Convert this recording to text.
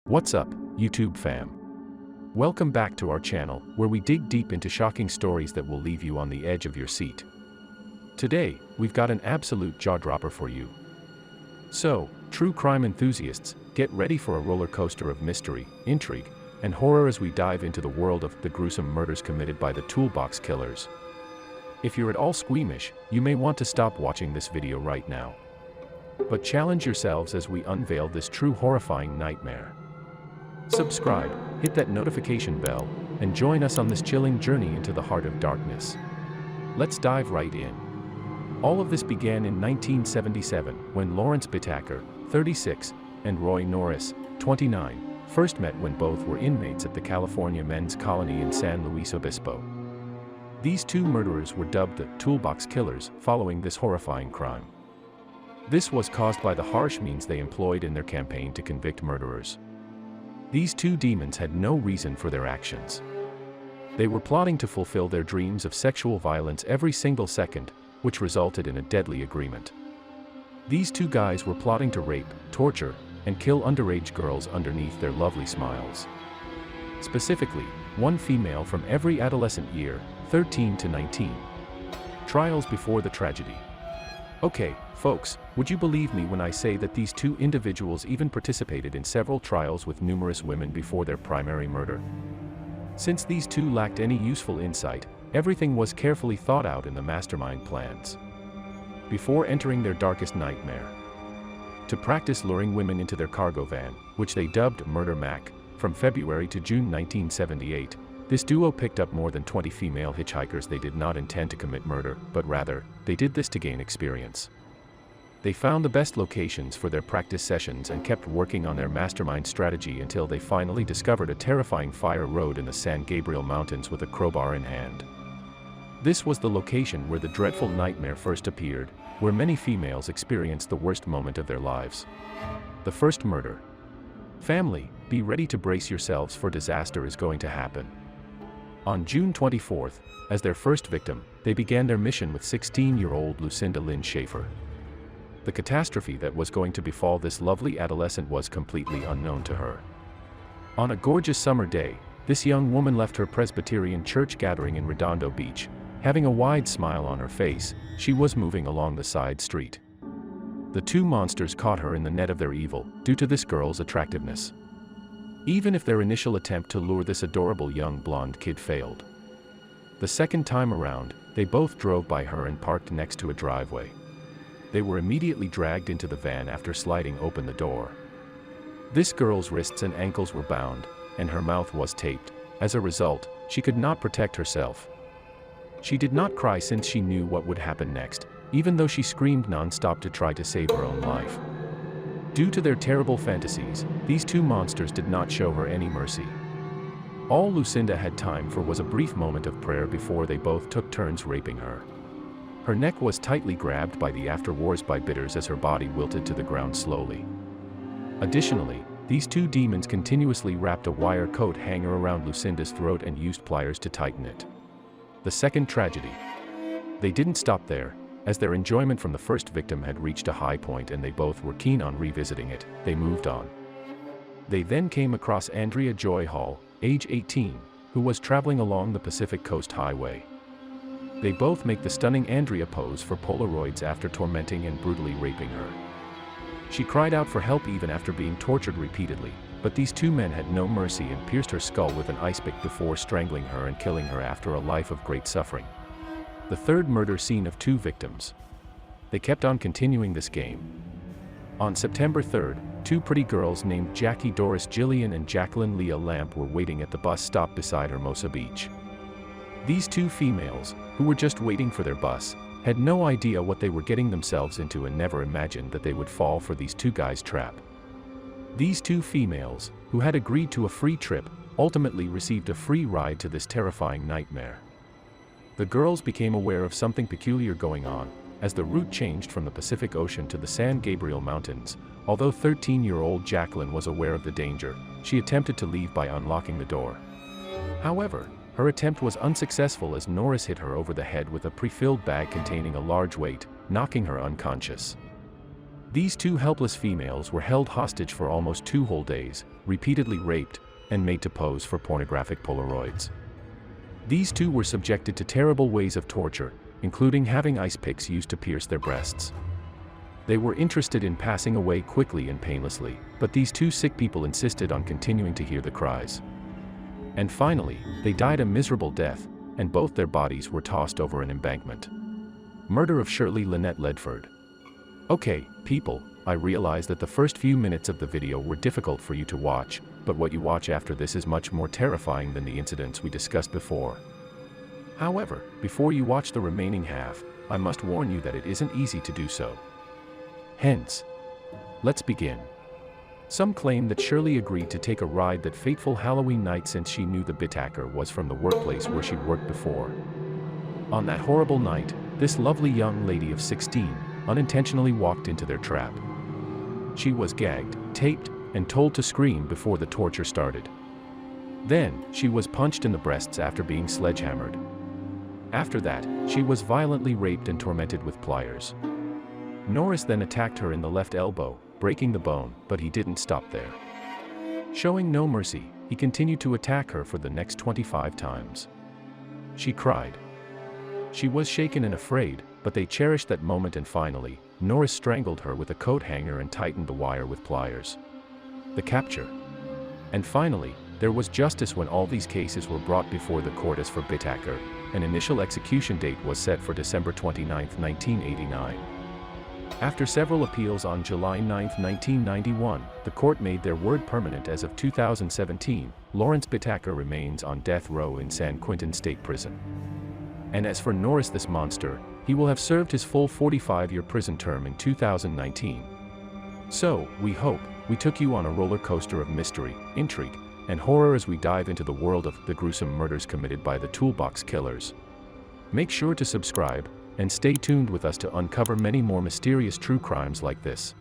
What's up, YouTube fam? Welcome back to our channel, where we dig deep into shocking stories that will leave you on the edge of your seat. Today, we've got an absolute jaw-dropper for you. So, true crime enthusiasts, get ready for a roller coaster of mystery, intrigue, and horror as we dive into the world of the gruesome murders committed by the Toolbox Killers. If you're at all squeamish, you may want to stop watching this video right now. But challenge yourselves as we unveil this true horrifying nightmare. Subscribe, hit that notification bell, and join us on this chilling journey into the heart of darkness. Let's dive right in. All of this began in 1977, when Lawrence Bittaker, 36, and Roy Norris, 29, first met when both were inmates at the California men's colony in San Luis Obispo. These two murderers were dubbed the Toolbox Killers following this horrifying crime. This was caused by the harsh means they employed in their campaign to convict murderers. These two demons had no reason for their actions. They were plotting to fulfill their dreams of sexual violence every single second, which resulted in a deadly agreement. These two guys were plotting to rape, torture, and kill underage girls underneath their lovely smiles. Specifically, one female from every adolescent year, 13 to 19. Trials before the tragedy. Okay, folks, would you believe me when I say that these two individuals even participated in several trials with numerous women before their primary murder? Since these two lacked any useful insight, everything was carefully thought out in the mastermind plans. Before entering their darkest nightmare, to practice luring women into their cargo van, which they dubbed Murder Mac, from February to June 1978, this duo picked up more than 20 female hitchhikers. They did not intend to commit murder, but rather, they did this to gain experience. They found the best locations for their practice sessions and kept working on their mastermind strategy until they finally discovered a terrifying fire road in the San Gabriel Mountains with a crowbar in hand. This was the location where the dreadful nightmare first appeared, where many females experienced the worst moment of their lives. The first murder. Family, be ready to brace yourselves, for disaster is going to happen. On June 24th, as their first victim, they began their mission with 16-year-old Lucinda Lynn Schaefer. The catastrophe that was going to befall this lovely adolescent was completely unknown to her. On a gorgeous summer day, this young woman left her Presbyterian church gathering in Redondo Beach. Having a wide smile on her face, she was moving along the side street. The two monsters caught her in the net of their evil, due to this girl's attractiveness. Even if their initial attempt to lure this adorable young blonde kid failed. The second time around, they both drove by her and parked next to a driveway. They were immediately dragged into the van after sliding open the door. This girl's wrists and ankles were bound, and her mouth was taped. As a result, she could not protect herself. She did not cry since she knew what would happen next, even though she screamed non-stop to try to save her own life. Due to their terrible fantasies, these two monsters did not show her any mercy. All Lucinda had time for was a brief moment of prayer before they both took turns raping her. Her neck was tightly grabbed by the after-wars by bitters as her body wilted to the ground slowly. Additionally, these two demons continuously wrapped a wire coat hanger around Lucinda's throat and used pliers to tighten it. The second tragedy. They didn't stop there. As their enjoyment from the first victim had reached a high point and they both were keen on revisiting it, they moved on. They then came across Andrea Joy Hall, age 18, who was traveling along the Pacific Coast Highway. They both make the stunning Andrea pose for Polaroids after tormenting and brutally raping her. She cried out for help even after being tortured repeatedly, but these two men had no mercy and pierced her skull with an ice pick before strangling her and killing her after a life of great suffering. The third murder scene of two victims. They kept on continuing this game. On September 3rd, two pretty girls named Jackie Doris Gillian and Jacqueline Leah Lamp were waiting at the bus stop beside Hermosa Beach. These two females, who were just waiting for their bus, had no idea what they were getting themselves into and never imagined that they would fall for these two guys' trap. These two females, who had agreed to a free trip, ultimately received a free ride to this terrifying nightmare. The girls became aware of something peculiar going on, as the route changed from the Pacific Ocean to the San Gabriel Mountains. Although 13-year-old Jacqueline was aware of the danger, she attempted to leave by unlocking the door. However, her attempt was unsuccessful as Norris hit her over the head with a pre-filled bag containing a large weight, knocking her unconscious. These two helpless females were held hostage for almost 2 whole days, repeatedly raped, and made to pose for pornographic Polaroids. These two were subjected to terrible ways of torture, including having ice picks used to pierce their breasts. They were interested in passing away quickly and painlessly, but these two sick people insisted on continuing to hear the cries. And finally, they died a miserable death, and both their bodies were tossed over an embankment. Murder of Shirley Lynette Ledford. Okay, people, I realize that the first few minutes of the video were difficult for you to watch, but what you watch after this is much more terrifying than the incidents we discussed before. However, before you watch the remaining half, I must warn you that it isn't easy to do so. Hence, let's begin. Some claim that Shirley agreed to take a ride that fateful Halloween night since she knew the attacker was from the workplace where she'd worked before. On that horrible night, this lovely young lady of 16 unintentionally walked into their trap. She was gagged, taped, and told to scream before the torture started. Then, she was punched in the breasts after being sledgehammered. After that, she was violently raped and tormented with pliers. Norris then attacked her in the left elbow, breaking the bone, but he didn't stop there. Showing no mercy, he continued to attack her for the next 25 times. She cried. She was shaken and afraid, but they cherished that moment, and finally, Norris strangled her with a coat hanger and tightened the wire with pliers. The capture. And finally, there was justice when all these cases were brought before the court as for attacker. An initial execution date was set for December 29, 1989. After several appeals on July 9, 1991, the court made their word permanent as of 2017. Lawrence Bittaker remains on death row in San Quentin State Prison. And as for Norris, this monster, he will have served his full 45-year prison term in 2019. So, we hope we took you on a roller coaster of mystery, intrigue, and horror as we dive into the world of the gruesome murders committed by the Toolbox Killers. Make sure to subscribe, and stay tuned with us to uncover many more mysterious true crimes like this.